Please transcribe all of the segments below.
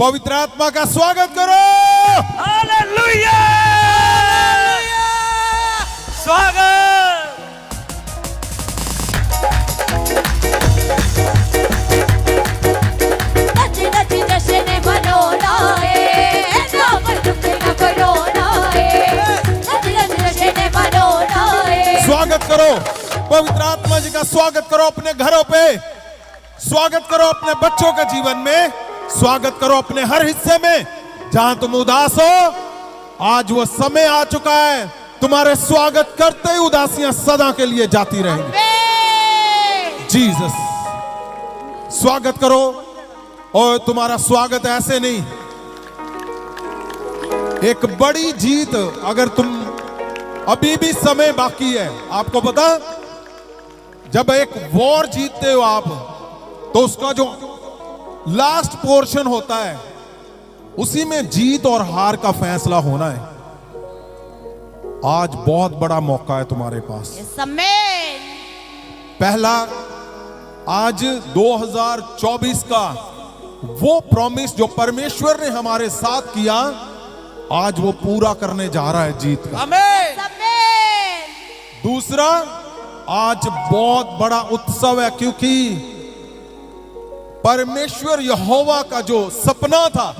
पवित्र आत्मा का स्वागत करो। हालेलुया! स्वागत। नच नच जश्न मनाना है, ना पर दुख न करोना है। नच नच जश्न मनाना है। स्वागत करो पवित्र आत्मा जी का, स्वागत करो अपने घरों पे, स्वागत करो अपने बच्चों के जीवन में, स्वागत करो अपने हर हिस्से में जहां तुम उदास हो। आज वो समय आ चुका है, तुम्हारे स्वागत करते ही उदासियां सदा के लिए जाती रहेंगी। जीसस, स्वागत करो। और तुम्हारा स्वागत ऐसे नहीं, एक बड़ी जीत। अगर तुम अभी भी समय बाकी है, आपको पता, जब एक वॉर जीतते हो आप, तो उसका जो लास्ट पोर्शन होता है, उसी में जीत और हार का फैसला होना है। आज बहुत बड़ा मौका है तुम्हारे पास। समय पहला, आज 2024 का वो प्रॉमिस जो परमेश्वर ने हमारे साथ किया, आज वो पूरा करने जा रहा है जीत का। आमीन। समय दूसरा, आज बहुत बड़ा उत्सव है, क्योंकि परमेश्वर यहोवा का जो सपना था,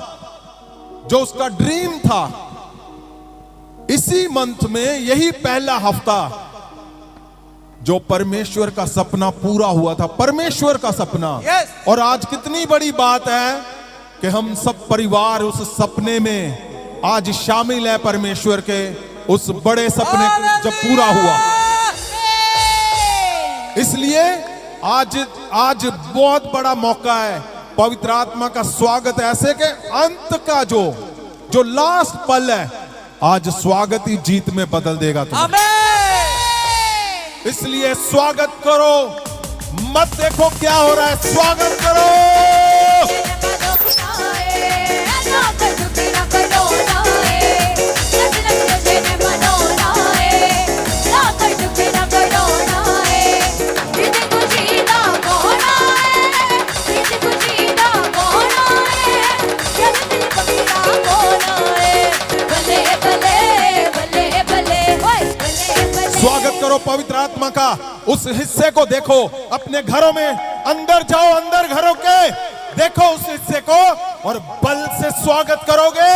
जो उसका ड्रीम था, इसी मंथ में यही पहला हफ्ता जो परमेश्वर का सपना पूरा हुआ था, परमेश्वर का सपना। Yes. और आज कितनी बड़ी बात है कि हम सब परिवार उस सपने में आज शामिल है, परमेश्वर के उस बड़े सपने को जब पूरा हुआ। इसलिए आज बहुत बड़ा मौका है पवित्र आत्मा का स्वागत ऐसे के अंत का जो लास्ट पल है, आज स्वागत ही जीत में बदल देगा तुम्हें। आमीन। इसलिए स्वागत करो, मत देखो क्या हो रहा है, स्वागत करो। मनाना है, ना पर दुख न करोना है। नच नच जश्न मनाना है, ना पर दुख न करोना है। जीत को जीना होना है, जीत को जीना होना है। जब दिल पकीरा होना है, भले भले भले भले होए, भले भले। स्वागत करो पवित्र आत्मा का उस हिस्से को। देखो अपने घरों में, अंदर जाओ, अंदर घरों के देखो उस हिस्से को, और बल से स्वागत करोगे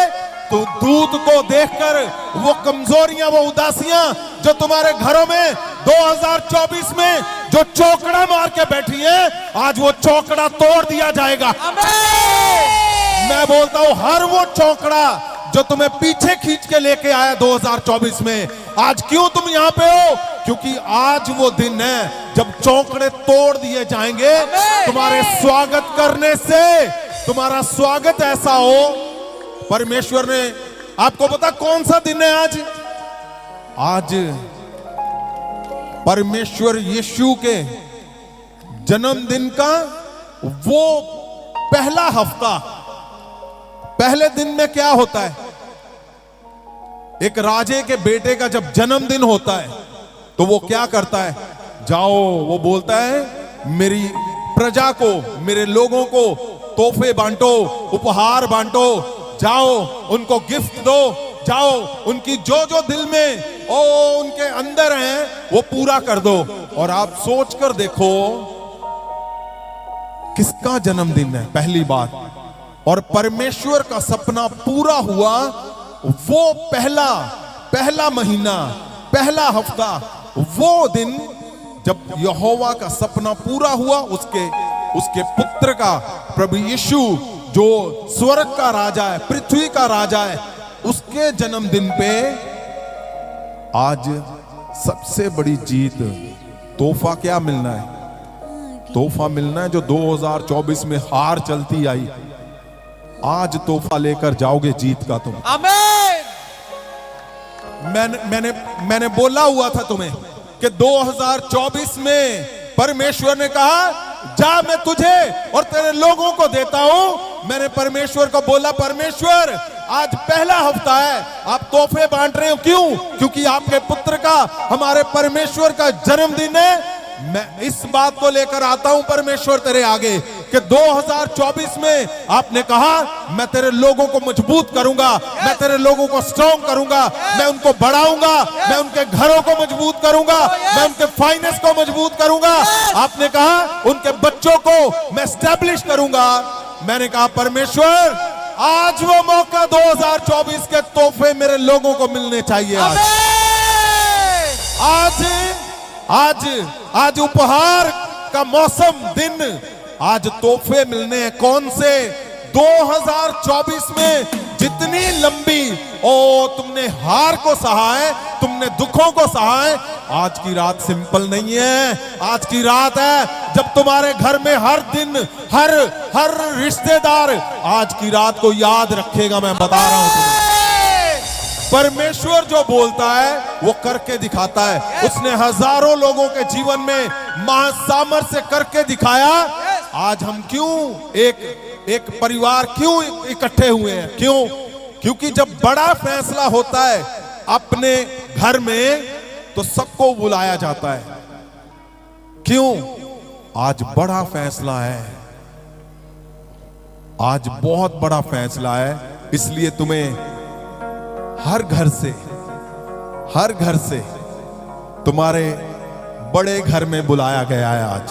तो दूत को देखकर वो कमजोरियां, वो उदासियां जो तुम्हारे घरों में 2024 में जो चौकड़ा मार के बैठी है, आज वो चौकड़ा तोड़ दिया जाएगा। मैं बोलता हूं, हर वो चौकड़ा जो तुम्हें पीछे खींच के लेके आया 2024 में, आज क्यों तुम यहां पे हो? क्योंकि आज वो दिन है जब चौकड़े तोड़ दिए जाएंगे तुम्हारे स्वागत करने से। तुम्हारा स्वागत ऐसा हो, परमेश्वर ने, आपको पता कौन सा दिन है आज? आज परमेश्वर यीशु के जन्मदिन का वो पहला हफ्ता। पहले दिन में क्या होता है? एक राजे के बेटे का जब जन्मदिन होता है तो वो क्या करता है? जाओ, वो बोलता है, मेरी प्रजा को, मेरे लोगों को तोहफे बांटो, उपहार बांटो, जाओ उनको गिफ्ट दो, जाओ उनकी जो जो दिल में उनके अंदर हैं वो पूरा कर दो। और आप सोच कर देखो किसका जन्मदिन है, पहली बात। और परमेश्वर का सपना पूरा हुआ, वो पहला महीना, पहला हफ्ता, वो दिन जब यहोवा का सपना पूरा हुआ, उसके पुत्र का, प्रभु यीशु जो स्वर्ग का राजा है, पृथ्वी का राजा है, उसके जन्मदिन पे आज सबसे बड़ी जीत। तोहफा क्या मिलना है? तोहफा मिलना है जो 2024 में हार चलती आई, आज तोहफा लेकर जाओगे जीत का तुम। आमीन। मैंने बोला हुआ था तुम्हें कि 2024 में परमेश्वर ने कहा, जा मैं तुझे और तेरे लोगों को देता हूं। मैंने परमेश्वर को बोला, परमेश्वर आज पहला हफ्ता है, आप तोहफे बांट रहे हो, क्यों? क्योंकि आपके पुत्र का, हमारे परमेश्वर का जन्मदिन है। मैं इस बात को लेकर आता हूं परमेश्वर तेरे आगे कि 2024 में आपने कहा मैं तेरे लोगों को मजबूत करूंगा, मैं तेरे लोगों को स्ट्रॉन्ग करूंगा, मैं उनको बढ़ाऊंगा, मैं उनके घरों को मजबूत करूंगा, मैं उनके फाइनेंस को मजबूत करूंगा। आपने कहा उनके बच्चों को मैं एस्टैब्लिश करूंगा। मैंने कहा परमेश्वर आज वो मौका 2024 के तोहफे मेरे लोगों को मिलने चाहिए। आज उपहार का मौसम दिन, आज तोहफे मिलने हैं। कौन से? 2024 में जितनी लंबी तुमने हार को सहा है, तुमने दुखों को सहा है, आज की रात सिंपल नहीं है। आज की रात है जब तुम्हारे घर में हर दिन हर रिश्तेदार आज की रात को याद रखेगा। मैं बता रहा हूं तुम्हें, परमेश्वर जो बोलता है वो करके दिखाता है। उसने हजारों लोगों के जीवन में महासामर्थ्य करके दिखाया। आज हम क्यों एक परिवार क्यों इकट्ठे हुए हैं? क्यों? क्योंकि जब बड़ा फैसला होता है अपने घर में तो सबको बुलाया जाता है। क्यों? आज बड़ा फैसला है, आज बहुत बड़ा फैसला है, इसलिए तुम्हें हर घर से तुम्हारे बड़े घर में बुलाया गया है आज।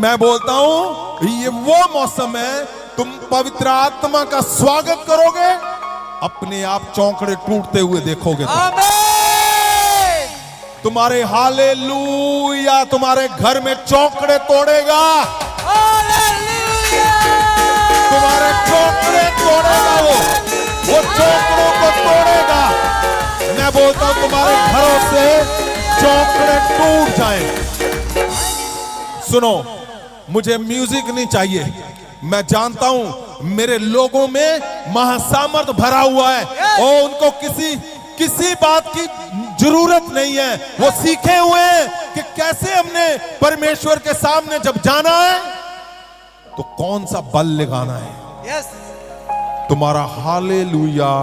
मैं बोलता हूं ये वो मौसम है, तुम पवित्र आत्मा का स्वागत करोगे, अपने आप चौंकड़े टूटते हुए देखोगे। तुम्हारे हालेलुया तुम्हारे घर में चौंकड़े तोड़ेगा, तुम्हारे चौंकड़े तोड़ेगा, वो चौंकड़ों को तोड़ेगा। मैं बोलता हूं तुम्हारे घरों से चौंकड़े टूट जाए। सुनो, मुझे म्यूजिक नहीं चाहिए, मैं जानता हूं मेरे लोगों में महासामर्थ भरा हुआ है और उनको किसी बात की जरूरत नहीं है। वो सीखे हुए हैं कि कैसे हमने परमेश्वर के सामने जब जाना है तो कौन सा बल लगाना है। तुम्हारा हालेलुया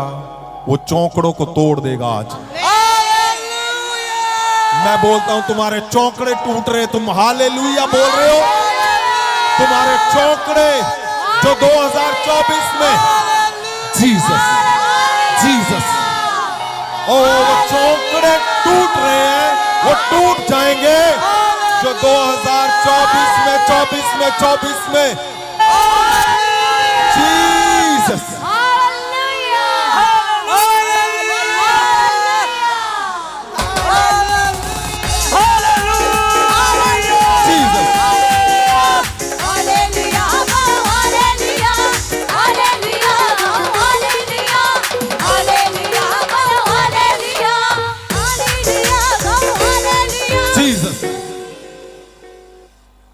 वो चौंकड़ों को तोड़ देगा आज। मैं बोलता हूं तुम्हारे चौंकड़े टूट रहे, तुम हालेलुया बोल रहे हो। तुम्हारे चौंकड़े जो 2024 में जीसस वो चौंकड़े टूट रहे हैं, वो टूट जाएंगे जो 2024 में जीसस।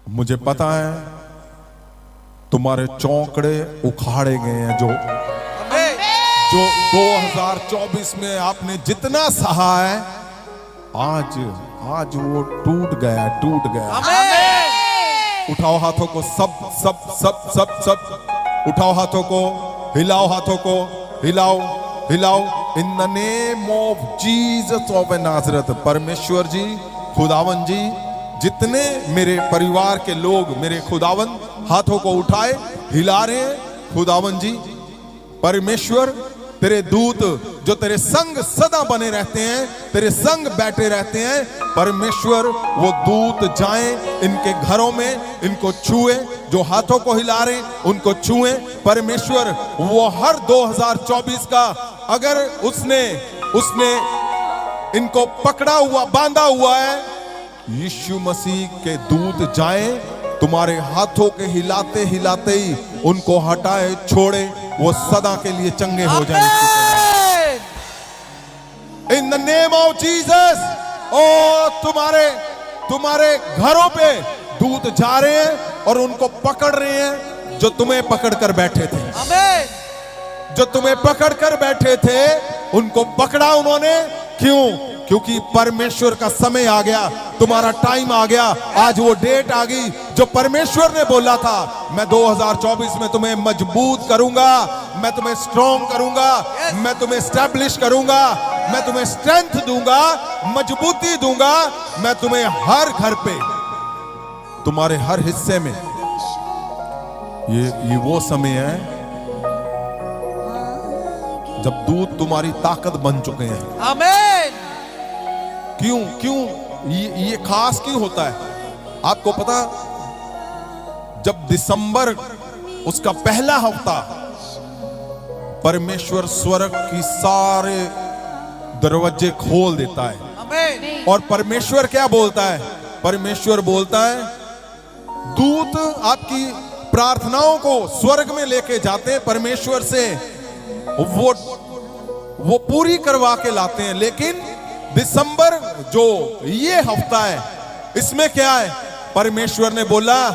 मुझे पता है तुम्हारे चौंकड़े उखाड़े गए हैं, जो 2024 में आपने जितना सहा है आज वो टूट गया। उठाओ हाथों को, सब उठाओ हाथों को, हिलाओ हाथों को, हिलाओ इन the name of Jesus of Nazareth. परमेश्वर जी, खुदावन जी, जितने मेरे परिवार के लोग मेरे खुदावन हाथों को उठाए हिला रहे हैं, खुदावन जी परमेश्वर तेरे दूत जो तेरे संग सदा बने रहते हैं, तेरे संग बैठे रहते हैं, परमेश्वर वो दूत जाएं इनके घरों में, इनको छुए, जो हाथों को हिला रहे उनको छुए। परमेश्वर वो हर 2024 का अगर उसने इनको पकड़ा हुआ बांधा हुआ है, यीशु मसीह के दूत जाएं तुम्हारे हाथों के हिलाते हिलाते ही उनको हटाए छोड़े, वो सदा के लिए चंगे हो जाएं। In the name of Jesus. ओ तुम्हारे घरों पे दूत जा रहे हैं और उनको पकड़ रहे हैं जो तुम्हें पकड़ कर बैठे थे। जो तुम्हें पकड़ कर बैठे थे उनको पकड़ा उन्होंने। क्यों? क्योंकि परमेश्वर का समय आ गया, तुम्हारा टाइम आ गया, आज वो डेट आ गई जो परमेश्वर ने बोला था, मैं 2024 में तुम्हें मजबूत करूंगा, मैं तुम्हें स्ट्रॉन्ग करूंगा, मैं तुम्हें एस्टैब्लिश करूंगा, मैं तुम्हें स्ट्रेंथ दूंगा, मजबूती दूंगा, मैं तुम्हें हर घर पे तुम्हारे हर हिस्से में ये वो समय है जब दूत तुम्हारी ताकत बन चुके हैं। आमीन। क्यों क्यों ये खास क्यों होता है आपको पता? जब दिसंबर उसका पहला हफ्ता, परमेश्वर स्वर्ग की सारे दरवाजे खोल देता है। आमीन। और परमेश्वर क्या बोलता है? परमेश्वर बोलता है दूत आपकी प्रार्थनाओं को स्वर्ग में लेके जाते हैं, परमेश्वर से वो पूरी करवा के लाते हैं। लेकिन दिसंबर जो ये हफ्ता है, इसमें क्या है? परमेश्वर ने बोला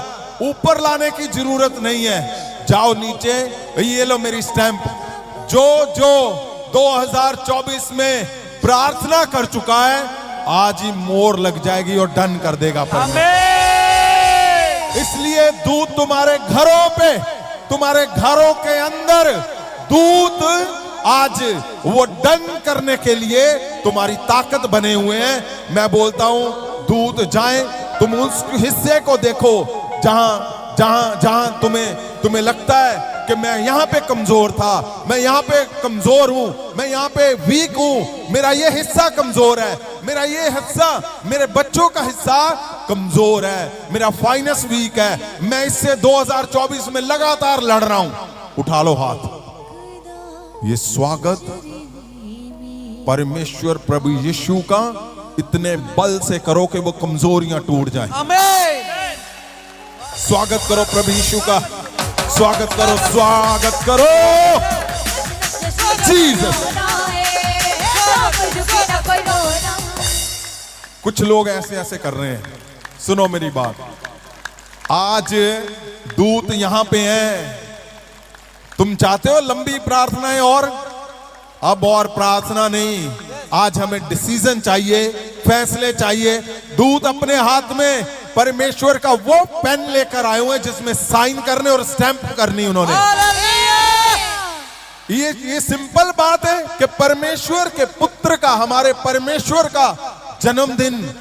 ऊपर लाने की जरूरत नहीं है, जाओ नीचे, ये लो मेरी स्टैंप। जो 2024 में प्रार्थना कर चुका है, आज ही मोहर लग जाएगी और डन कर देगा परमेश्वर। आमीन। इसलिए दूत तुम्हारे घरों पे, तुम्हारे घरों के अंदर दूत आज वो डन करने के लिए तुम्हारी ताकत बने हुए हैं। मैं बोलता हूं दूत जाएं, तुम उस हिस्से को देखो जहां जहां जहां तुम्हें लगता है कि मैं यहां पे कमजोर था, मैं यहां पे कमजोर हूं, मैं यहां पे वीक हूं, मेरा ये हिस्सा कमजोर है, मेरा ये हिस्सा, मेरे बच्चों का हिस्सा कमजोर है, मेरा फाइनेंस वीक है, मैं इससे 2024 में लगातार लड़ रहा हूं। उठा लो हाथ। ये स्वागत परमेश्वर प्रभु यीशु का इतने बल से करो कि वो कमजोरियां टूट जाएं। आमीन। स्वागत करो प्रभु यीशु का, स्वागत करो, स्वागत करो जीसस। कुछ लोग ऐसे ऐसे कर रहे हैं, सुनो मेरी बात। आज दूत यहां पे हैं, तुम चाहते हो लंबी प्रार्थनाएं और अब और प्रार्थना नहीं, आज हमें डिसीजन चाहिए, फैसले चाहिए। दूत अपने हाथ में परमेश्वर का वो पेन लेकर आए हुए हैं जिसमें साइन करने और स्टैंप करनी उन्होंने। ये सिंपल बात है कि परमेश्वर के पुत्र का, हमारे परमेश्वर का जन्मदिन,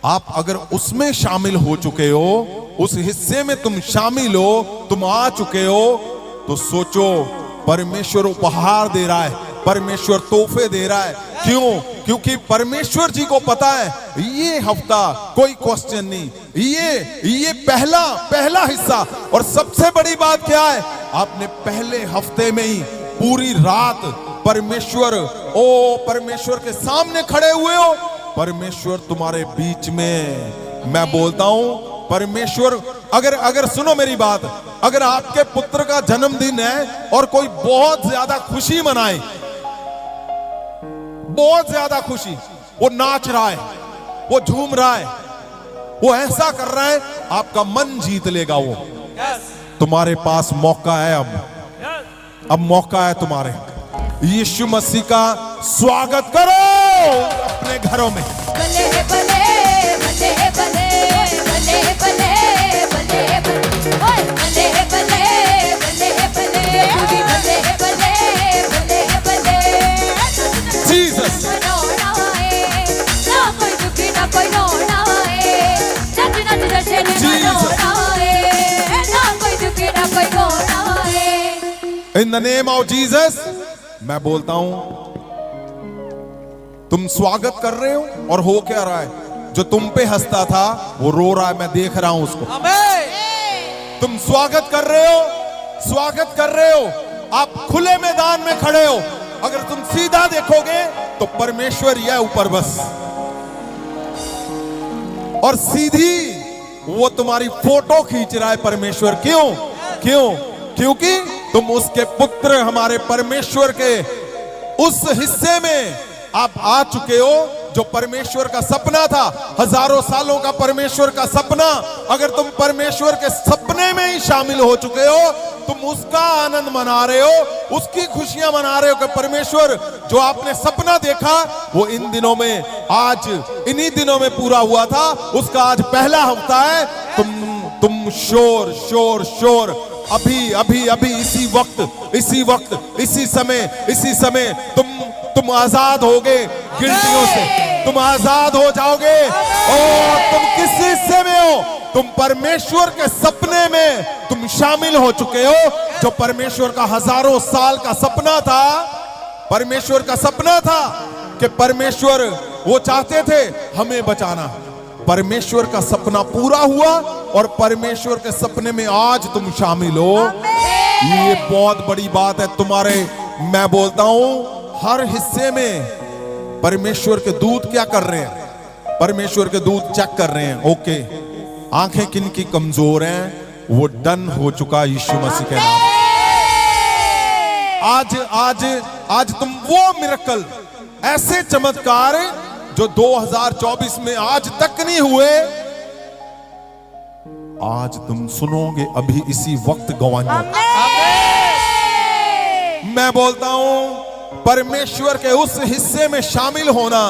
आप अगर उसमें शामिल हो चुके हो, उस हिस्से में तुम शामिल हो, तुम आ चुके हो, तो सोचो परमेश्वर उपहार दे रहा है, परमेश्वर तोहफे दे रहा है। क्यों? क्योंकि परमेश्वर जी को पता है ये हफ्ता कोई क्वेश्चन नहीं, ये पहला हिस्सा। और सबसे बड़ी बात क्या है? आपने पहले हफ्ते में ही पूरी रात परमेश्वर के सामने खड़े हुए हो। परमेश्वर तुम्हारे बीच में, मैं बोलता हूं परमेश्वर, अगर सुनो मेरी बात, अगर आपके पुत्र का जन्मदिन है और कोई बहुत ज्यादा खुशी मनाए, बहुत ज्यादा खुशी, वो नाच रहा है, वो झूम रहा है, वो ऐसा कर रहा है, आपका मन जीत लेगा वो। तुम्हारे पास मौका है, अब मौका है तुम्हारे। यीशु मसीह का स्वागत करो अपने घरों में। भले भले भले भले भले भले भले ओए भले भले भले भले भले भले भले जीसस। रोना है ना कोई दुखी ना कोई रोना है, नच नच जश्न में रोना है, ना कोई दुखी ना कोई रोना है। इन द नेम ऑफ जीसस मैं बोलता हूं, तुम स्वागत कर रहे हो और हो क्या रहा है? जो तुम पे हंसता था वो रो रहा है, मैं देख रहा हूं उसको। आमीन। तुम स्वागत कर रहे हो, स्वागत कर रहे हो, आप खुले मैदान में खड़े हो। अगर तुम सीधा देखोगे तो परमेश्वर ही है ऊपर बस, और सीधी वो तुम्हारी फोटो खींच रहा है परमेश्वर। क्यों? क्यों? क्योंकि तुम उसके पुत्र, हमारे परमेश्वर के उस हिस्से में आप आ चुके हो जो परमेश्वर का सपना था, हजारों सालों का परमेश्वर का सपना। अगर तुम परमेश्वर के सपने में ही शामिल हो चुके हो, तुम उसका आनंद मना रहे हो, उसकी खुशियां मना रहे हो कि परमेश्वर जो आपने सपना देखा वो इन दिनों में, आज इन्हीं दिनों में पूरा हुआ था, उसका आज पहला हफ्ता है। तुम शोर शोर शोर अभी अभी अभी इसी वक्त इसी समय तुम आजाद होगे गिल्टियों से, तुम आजाद हो जाओगे। और तुम किस हिस्से में हो? तुम परमेश्वर के सपने में तुम शामिल हो चुके हो। जो परमेश्वर का हजारों साल का सपना था, परमेश्वर का सपना था कि परमेश्वर वो चाहते थे हमें बचाना। परमेश्वर का सपना पूरा हुआ और परमेश्वर के सपने में आज तुम शामिल हो। ये बहुत बड़ी बात है तुम्हारे। मैं बोलता हूं हर हिस्से में परमेश्वर के दूत क्या कर रहे हैं? परमेश्वर के दूत चेक कर रहे हैं। ओके, आंखें किन की कमजोर हैं वो डन हो चुका यीशु मसीह के नाम। आज आज आज तुम वो मिरेकल, ऐसे चमत्कार जो 2024 में आज तक नहीं हुए, आज तुम सुनोगे अभी इसी वक्त गवाहियों। मैं बोलता हूं परमेश्वर के उस हिस्से में शामिल होना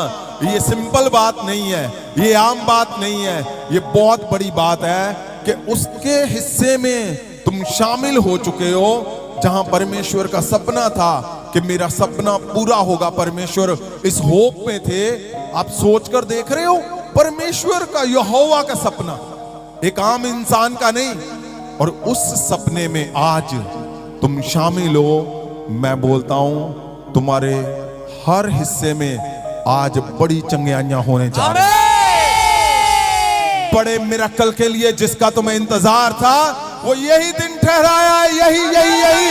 ये सिंपल बात नहीं है, ये आम बात नहीं है, ये बहुत बड़ी बात है कि उसके हिस्से में तुम शामिल हो चुके हो जहां परमेश्वर का सपना था कि मेरा सपना पूरा होगा। परमेश्वर इस होप में थे। आप सोचकर देख रहे हो परमेश्वर का, यहोवा का सपना, एक आम इंसान का नहीं, और उस सपने में आज तुम शामिल हो। मैं बोलता हूं तुम्हारे हर हिस्से में आज बड़ी चंगियाइयां होने जा रही हैं। बड़े मिरेकल के लिए जिसका तुम्हें इंतजार था वो यही दिन ठहराया है। यही यही यही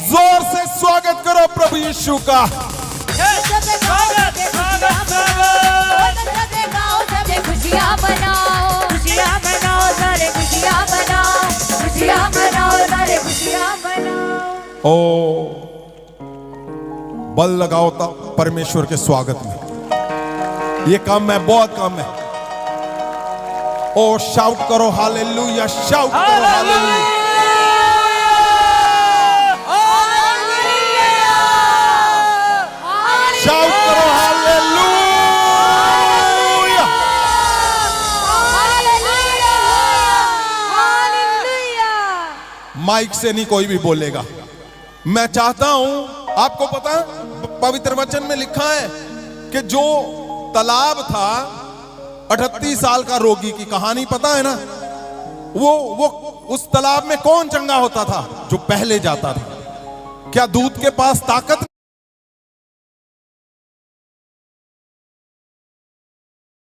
जोर से स्वागत करो प्रभु यीशु का। खुशियां बनाओ, खुशियां बनाओ, सारे खुशियां बनाओ, खुशियां बनाओ, सारे खुशियां बनाओ। ओ बल लगाओ तब परमेश्वर के स्वागत में। ये काम है, बहुत काम है। ओ शाउट करो हालेलुया, शाउट करो हालेलुया। शाउट करो हालेलुया। माइक से नहीं कोई भी बोलेगा। मैं चाहता हूं, आपको पता है पवित्र वचन में लिखा है कि जो तालाब था 38 साल का रोगी की कहानी पता है ना, वो उस तालाब में कौन चंगा होता था? जो पहले जाता था। क्या दूत के पास ताकत